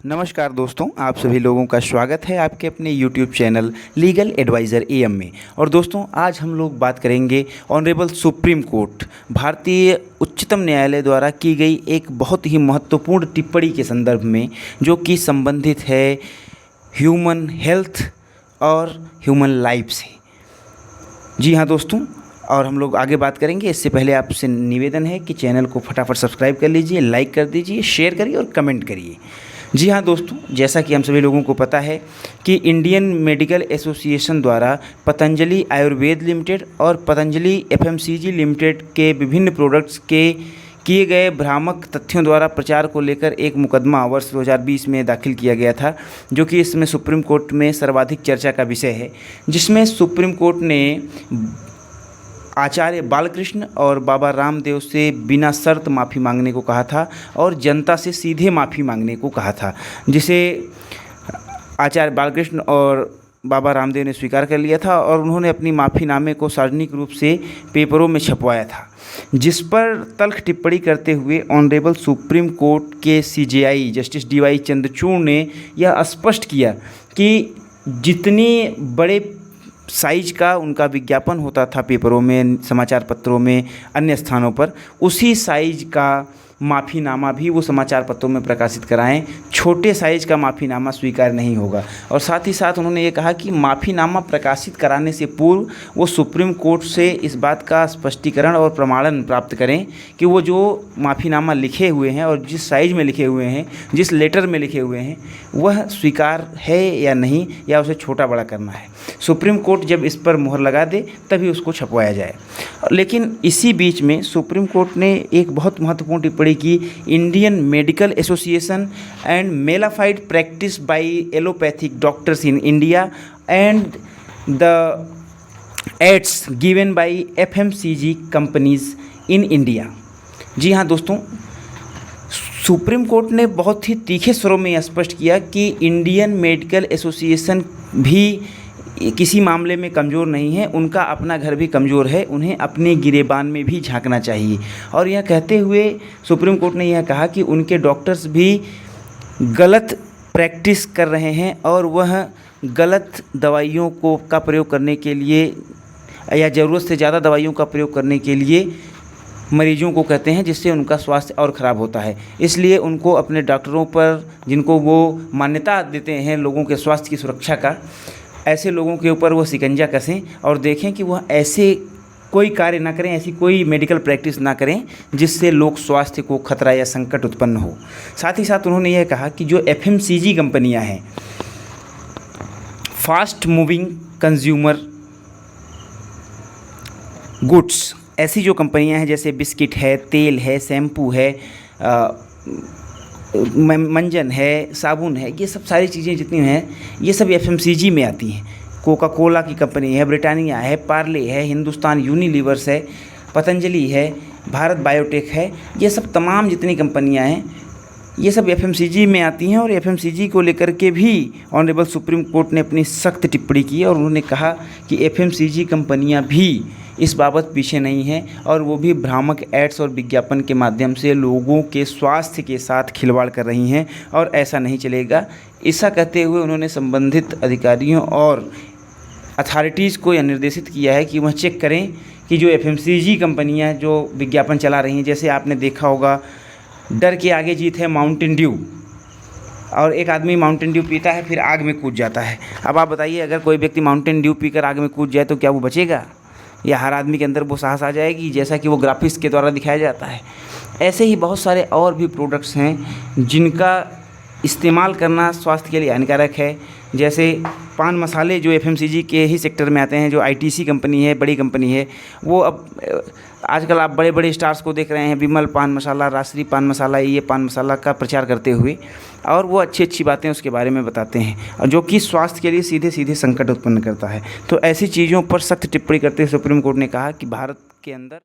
नमस्कार दोस्तों, आप सभी लोगों का स्वागत है आपके अपने YouTube channel legal adviser AM में। और दोस्तों, आज हम लोग बात करेंगे ऑनरेबल सुप्रीम कोर्ट भारतीय उच्चतम न्यायालय द्वारा की गई एक बहुत ही महत्वपूर्ण टिप्पणी के संदर्भ में, जो कि संबंधित है ह्यूमन हेल्थ और ह्यूमन लाइफ से। जी हाँ दोस्तों, और हम लोग आगे बात करेंगे। इससे पहले आपसे निवेदन है कि चैनल को फटाफट सब्सक्राइब कर लीजिए, लाइक कर दीजिए, शेयर करिए और कमेंट करिए। जी हाँ दोस्तों, जैसा कि हम सभी लोगों को पता है कि इंडियन मेडिकल एसोसिएशन द्वारा पतंजलि आयुर्वेद लिमिटेड और पतंजलि FMCG लिमिटेड के विभिन्न प्रोडक्ट्स के किए गए भ्रामक तथ्यों द्वारा प्रचार को लेकर एक मुकदमा वर्ष 2020 में दाखिल किया गया था, जो कि इसमें सुप्रीम कोर्ट में सर्वाधिक चर्चा का विषय है। जिसमें सुप्रीम कोर्ट ने आचार्य बालकृष्ण और बाबा रामदेव से बिना शर्त माफ़ी मांगने को कहा था और जनता से सीधे माफ़ी मांगने को कहा था, जिसे आचार्य बालकृष्ण और बाबा रामदेव ने स्वीकार कर लिया था और उन्होंने अपनी माफ़ीनामे को सार्वजनिक रूप से पेपरों में छपवाया था। जिस पर तल्ख टिप्पणी करते हुए ऑनरेबल सुप्रीम कोर्ट के CJI जस्टिस DY चंद्रचूड़ ने यह स्पष्ट किया कि जितनी बड़े साइज का उनका विज्ञापन होता था पेपरों में, समाचार पत्रों में, अन्य स्थानों पर, उसी साइज का माफ़ीनामा भी वो समाचार पत्रों में प्रकाशित कराएं। छोटे साइज़ का माफ़ीनामा स्वीकार नहीं होगा। और साथ ही साथ उन्होंने ये कहा कि माफ़ीनामा प्रकाशित कराने से पूर्व वो सुप्रीम कोर्ट से इस बात का स्पष्टीकरण और प्रमाणन प्राप्त करें कि वो जो माफ़ीनामा लिखे हुए हैं और जिस साइज़ में लिखे हुए हैं, जिस लेटर में लिखे हुए हैं, वह स्वीकार है या नहीं, या उसे छोटा बड़ा करना है। सुप्रीम कोर्ट जब इस पर मुहर लगा दे तभी उसको छपवाया जाए। लेकिन इसी बीच में सुप्रीम कोर्ट ने एक बहुत महत्वपूर्ण टिप्पणी की। Indian Medical Association and malafide practice by allopathic doctors in India and the ads given by FMCG companies in India. जी हाँ दोस्तों, सुप्रीम कोर्ट ने बहुत ही तीखे स्वरों में स्पष्ट किया कि इंडियन मेडिकल एसोसिएशन भी किसी मामले में कमज़ोर नहीं है, उनका अपना घर भी कमज़ोर है, उन्हें अपने गिरेबान में भी झांकना चाहिए। और यह कहते हुए सुप्रीम कोर्ट ने यह कहा कि उनके डॉक्टर्स भी गलत प्रैक्टिस कर रहे हैं और वह गलत दवाइयों का प्रयोग करने के लिए या ज़रूरत से ज़्यादा दवाइयों का प्रयोग करने के लिए मरीजों को कहते हैं, जिससे उनका स्वास्थ्य और ख़राब होता है। इसलिए उनको अपने डॉक्टरों पर, जिनको वो मान्यता देते हैं लोगों के स्वास्थ्य की सुरक्षा का, ऐसे लोगों के ऊपर वो शिकंजा कसें और देखें कि वह ऐसे कोई कार्य ना करें, ऐसी कोई मेडिकल प्रैक्टिस ना करें जिससे लोक स्वास्थ्य को खतरा या संकट उत्पन्न हो। साथ ही साथ उन्होंने यह कहा कि जो FMCG कंपनियां हैं, फास्ट मूविंग कंज्यूमर गुड्स, ऐसी जो कंपनियां हैं जैसे बिस्किट है, तेल है, शैम्पू है, मंजन है, साबुन है, ये सब सारी चीज़ें जितनी हैं ये सब FMCG में आती हैं। कोका कोला की कंपनी है, ब्रिटानिया है, पार्ले है, हिंदुस्तान यूनिलीवर्स है, पतंजलि है, भारत बायोटेक है, ये सब तमाम जितनी कंपनियां हैं ये सब FMCG में आती हैं। और FMCG को लेकर के भी ऑनरेबल सुप्रीम कोर्ट ने अपनी सख्त टिप्पणी की और उन्होंने कहा कि FMCG कंपनियां भी इस बाबत पीछे नहीं हैं और वो भी भ्रामक एड्स और विज्ञापन के माध्यम से लोगों के स्वास्थ्य के साथ खिलवाड़ कर रही हैं और ऐसा नहीं चलेगा। ऐसा कहते हुए उन्होंने संबंधित अधिकारियों और अथॉरिटीज़ को यह निर्देशित किया है कि वह चेक करें कि जो FMCG कंपनियां जो विज्ञापन चला रही हैं, जैसे आपने देखा होगा डर के आगे जीत है माउंटेन ड्यू, और एक आदमी माउंटेन ड्यू पीता है फिर आग में कूद जाता है। अब आप बताइए, अगर कोई व्यक्ति माउंटेन ड्यू पीकर आग में कूद जाए तो क्या वो बचेगा, या हर आदमी के अंदर वो साहस आ जाएगी जैसा कि वो ग्राफिक्स के द्वारा दिखाया जाता है। ऐसे ही बहुत सारे और भी प्रोडक्ट्स हैं जिनका इस्तेमाल करना स्वास्थ्य के लिए हानिकारक है। जैसे पान मसाले जो FMCG के ही सेक्टर में आते हैं, जो ITC कंपनी है, बड़ी कंपनी है, वो अब आजकल आप बड़े बड़े स्टार्स को देख रहे हैं, विमल पान मसाला, राजश्री पान मसाला, ये पान मसाला का प्रचार करते हुए, और वो अच्छी अच्छी बातें उसके बारे में बताते हैं, और जो कि स्वास्थ्य के लिए सीधे सीधे संकट उत्पन्न करता है। तो ऐसी चीज़ों पर सख्त टिप्पणी करते हुए सुप्रीम कोर्ट ने कहा कि भारत के अंदर